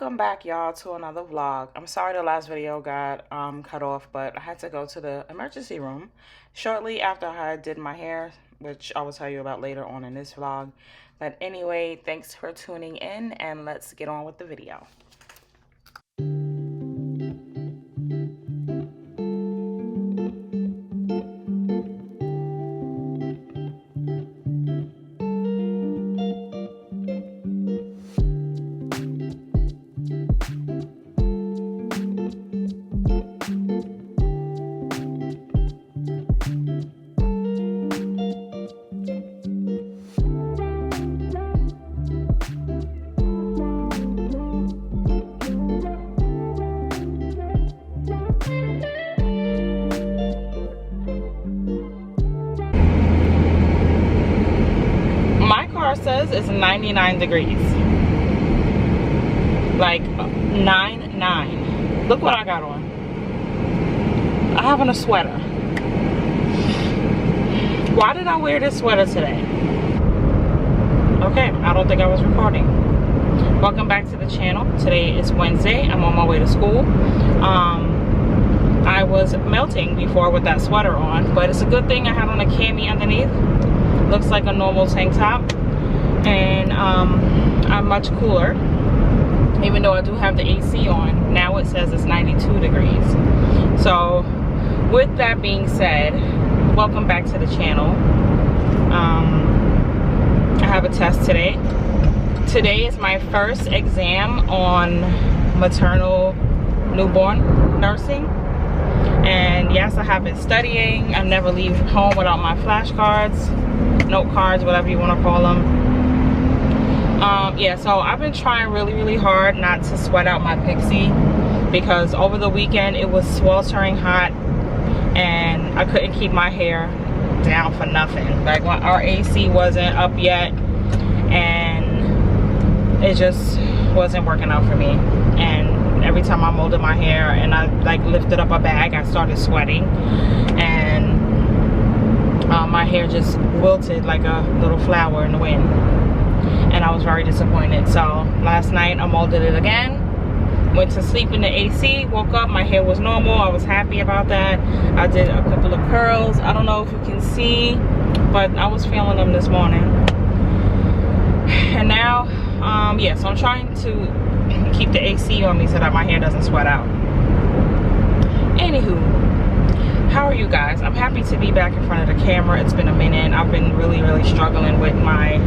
Welcome back, y'all, to another vlog. I'm sorry the last video got cut off, but I had to go to the emergency room shortly after I did my hair, which I will tell you about later on in this vlog. But anyway, thanks for tuning in, and let's get on with the video. Says it's 99 degrees, like 99. Look what I got on. I have on a sweater. Why did I wear this sweater today? Okay, I don't think I was recording. Welcome back to the channel. Today is Wednesday. I'm on my way to school. I was melting before with that sweater on, but it's a good thing I had on a cami underneath. Looks like a normal tank top. And I'm much cooler, even though I do have the AC on. Now it says it's 92 degrees. So with that being said, welcome back to the channel. I have a test today. Today is my first exam on maternal newborn nursing. And yes, I have been studying. I never leave home without my flashcards, note cards, whatever you want to call them. Yeah, so I've been trying really hard not to sweat out my pixie, because over the weekend it was sweltering hot and I couldn't keep my hair down for nothing. Like, our AC wasn't up yet and it just wasn't working out for me. And every time I molded my hair and I like lifted up a bag, I started sweating, and my hair just wilted like a little flower in the wind. And I was very disappointed. So last night I molded it again, went to sleep in the AC, woke up, my hair was normal. I was happy about that. I did a couple of curls. I don't know if you can see, but I was feeling them this morning. And now yeah, so I'm trying to keep the AC on me so that my hair doesn't sweat out. Anywho, how are you guys? I'm happy to be back in front of the camera. It's been a minute. I've been really struggling with my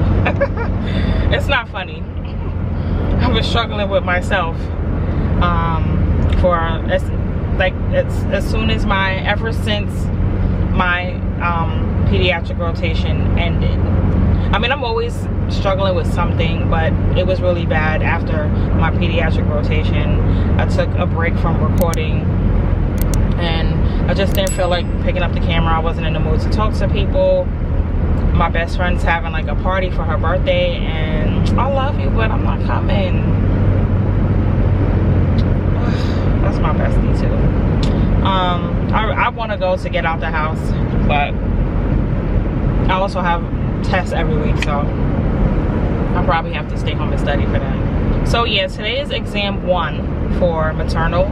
it's not funny. I've been struggling with myself as soon as ever since my pediatric rotation ended. I mean, I'm always struggling with something, but it was really bad after my pediatric rotation. I took a break from recording and I just didn't feel like picking up the camera. I wasn't in the mood to talk to people. My best friend's having like a party for her birthday, and I love you, but I'm not coming. That's my bestie too. I want to go to get out the house, but I also have tests every week, so I'll probably have to stay home and study for that. So yeah, today is exam 1 for maternal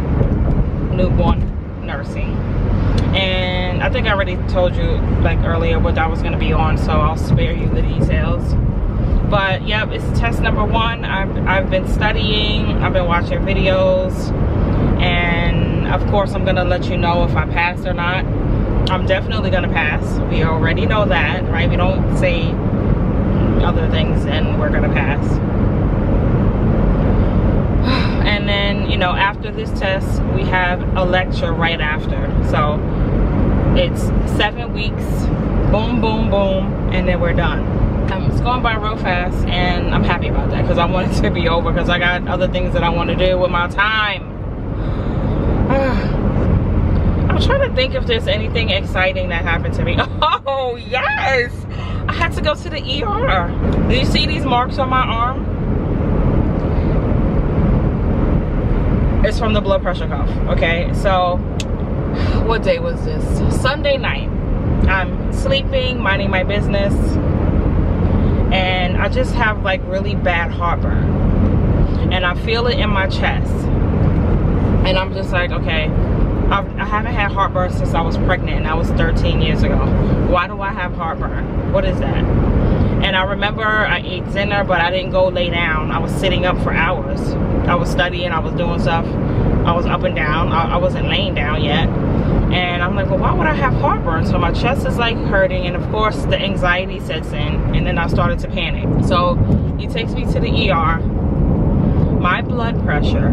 newborn nursing. And I think I already told you like earlier what I was going to be on, so I'll spare you the details. But yep, it's test number 1. I've been studying, I've been watching videos, and of course I'm going to let you know if I passed or not. I'm definitely going to pass. We already know that, right? We don't say other things and we're going to pass. And then, you know, after this test we have a lecture right after. So it's 7 weeks, boom and then we're done. It's going by real fast, and I'm happy about that because I want it to be over, because I got other things that I want to do with my time. I'm trying to think if there's anything exciting that happened to me. Oh yes, I had to go to the ER. Do you see these marks on my arm? It's from the blood pressure cuff. Okay, so what day was this? Sunday night. I'm sleeping, minding my business, and I just have like really bad heartburn. and I feel it in my chest, and I'm just like, okay, I haven't had heartburn since I was pregnant, and that was 13 years ago. Why do I have heartburn? What is that? And I remember I ate dinner, but I didn't go lay down. I was sitting up for hours. I was studying, I was doing stuff. I was up and down. I wasn't laying down yet. And I'm like, well, why would I have heartburn? So my chest is like hurting, and of course the anxiety sets in, and then I started to panic. So he takes me to the ER. My blood pressure,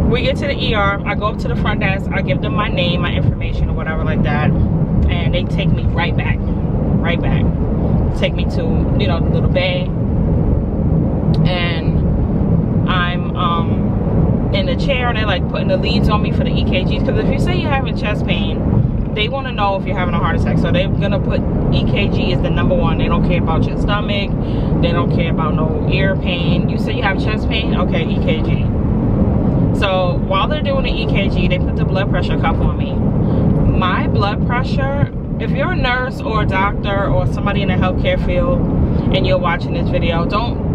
we get to the ER, I go up to the front desk, I give them my name, my information, or whatever like that, and they take me right back. Take me to, you know, the little bay, and I'm in the chair, and they're like putting the leads on me for the EKGs, because if you say you're having chest pain, they want to know if you're having a heart attack. So they're gonna put EKG as the #1. They don't care about your stomach, they don't care about no ear pain. You say you have chest pain, okay, EKG. So while they're doing the EKG, they put the blood pressure cuff on me. My blood pressure, if you're a nurse or a doctor or somebody in the healthcare field and you're watching this video, don't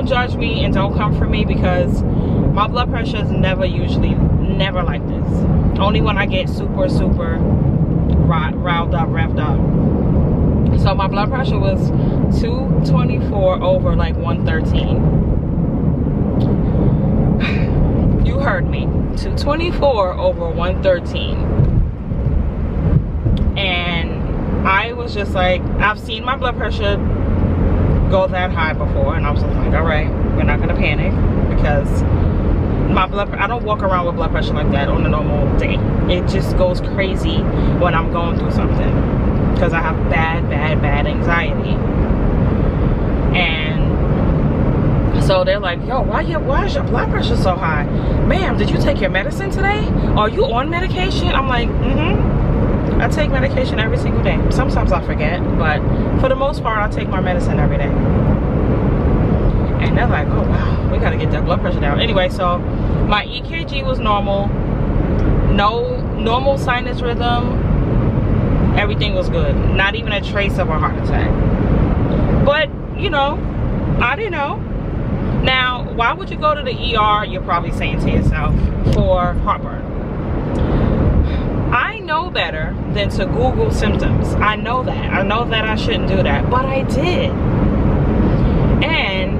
judge me and don't come for me, because my blood pressure is never like this. Only when I get super riled up, revved up. So my blood pressure was 224 over like 113. You heard me, 224 over 113. And I was just like, I've seen my blood pressure go that high before, and I was just like, all right, we're not gonna panic, because I don't walk around with blood pressure like that on a normal day. It just goes crazy when I'm going through something, because I have bad anxiety. And so they're like, yo, why is your blood pressure so high? Ma'am, did you take your medicine today? Are you on medication? I'm like, I take medication every single day. Sometimes I forget, but for the most part, I take my medicine every day. And they're like, oh wow, we gotta get that blood pressure down. Anyway, so my EKG was normal. No normal sinus rhythm. Everything was good. Not even a trace of a heart attack. But, you know, I didn't know. Now, why would you go to the ER, you're probably saying to yourself, for heartburn? I know better than to Google symptoms. I know that. I know that I shouldn't do that, but I did. And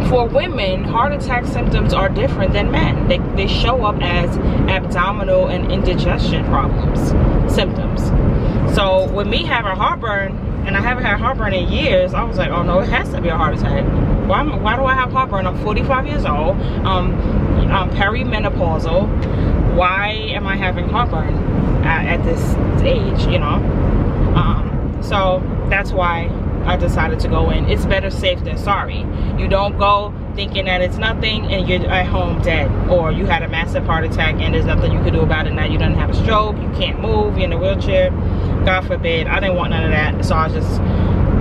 for women, heart attack symptoms are different than men. They show up as abdominal and indigestion symptoms. So with me having heartburn, and I haven't had heartburn in years, I was like, oh no, it has to be a heart attack. Why do I have heartburn? I'm 45 years old. I'm perimenopausal. Why am I having heartburn at this age, you know? So that's why I decided to go in. It's better safe than sorry. You don't go thinking that it's nothing and you're at home dead, or you had a massive heart attack and there's nothing you could do about it. Now you don't have a stroke, you can't move, you're in a wheelchair. God forbid. I didn't want none of that, so I just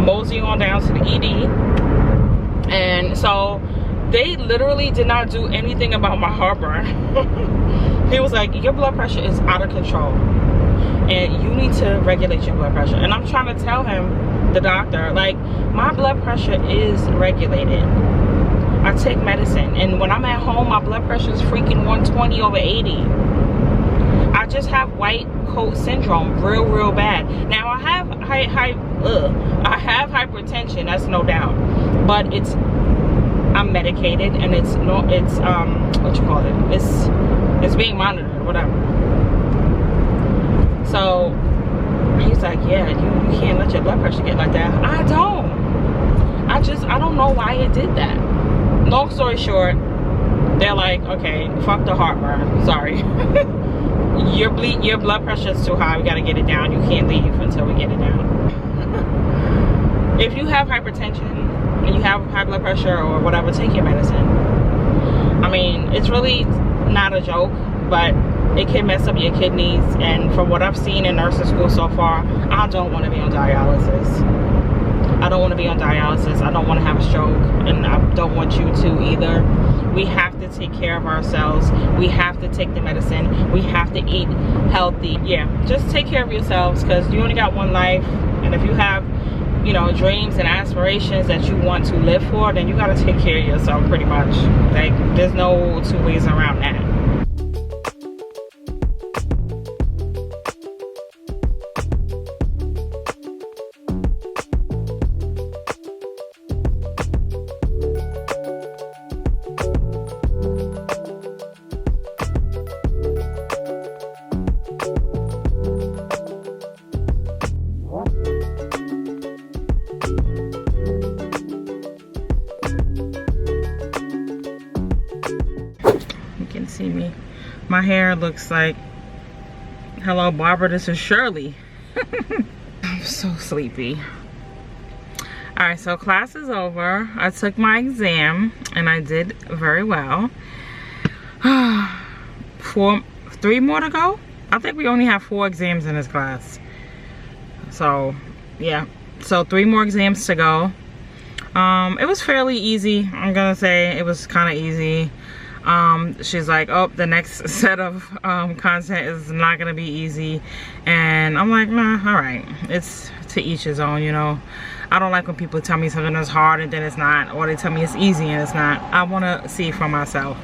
mosey on down to the ED. And so they literally did not do anything about my heartburn. He was like, your blood pressure is out of control and you need to regulate your blood pressure. And I'm trying to tell him, the doctor, like, my blood pressure is regulated. I take medicine, and when I'm at home, my blood pressure is freaking 120 over 80. I just have white coat syndrome, real bad. Now I have hypertension, that's no doubt, but I'm medicated, and it's what you call it, it's being monitored, whatever. So he's like, yeah, you can't let your blood pressure get like that. I don't know why it did that. Long story short, they're like, okay, fuck the heartburn, sorry. Your blood pressure is too high, we gotta get it down. You can't leave until we get it down. If you have hypertension and you have high blood pressure or whatever, take your medicine. I mean, it's really not a joke, but it can mess up your kidneys, and from what I've seen in nursing school so far, I don't want to be on dialysis. I don't want to be on dialysis. I don't want to have a stroke, and I don't want you to either. We have to take care of ourselves. We have to take the medicine. We have to eat healthy. Yeah, just take care of yourselves, because you only got one life, and if you have, you know, dreams and aspirations that you want to live for, then you got to take care of yourself pretty much. Like, there's no two ways around that. See me, my hair looks like, hello Barbara, this is Shirley. I'm so sleepy. All right, so class is over. I took my exam and I did very well. 3 more to go. I think we only have 4 exams in this class, so yeah, so 3 more exams to go. It was fairly easy. I'm gonna say it was kind of easy. She's like, oh, the next set of content is not gonna be easy, and I'm like, nah, all right, it's to each his own, you know. I don't like when people tell me something is hard and then it's not, or they tell me it's easy and it's not. I want to see for myself.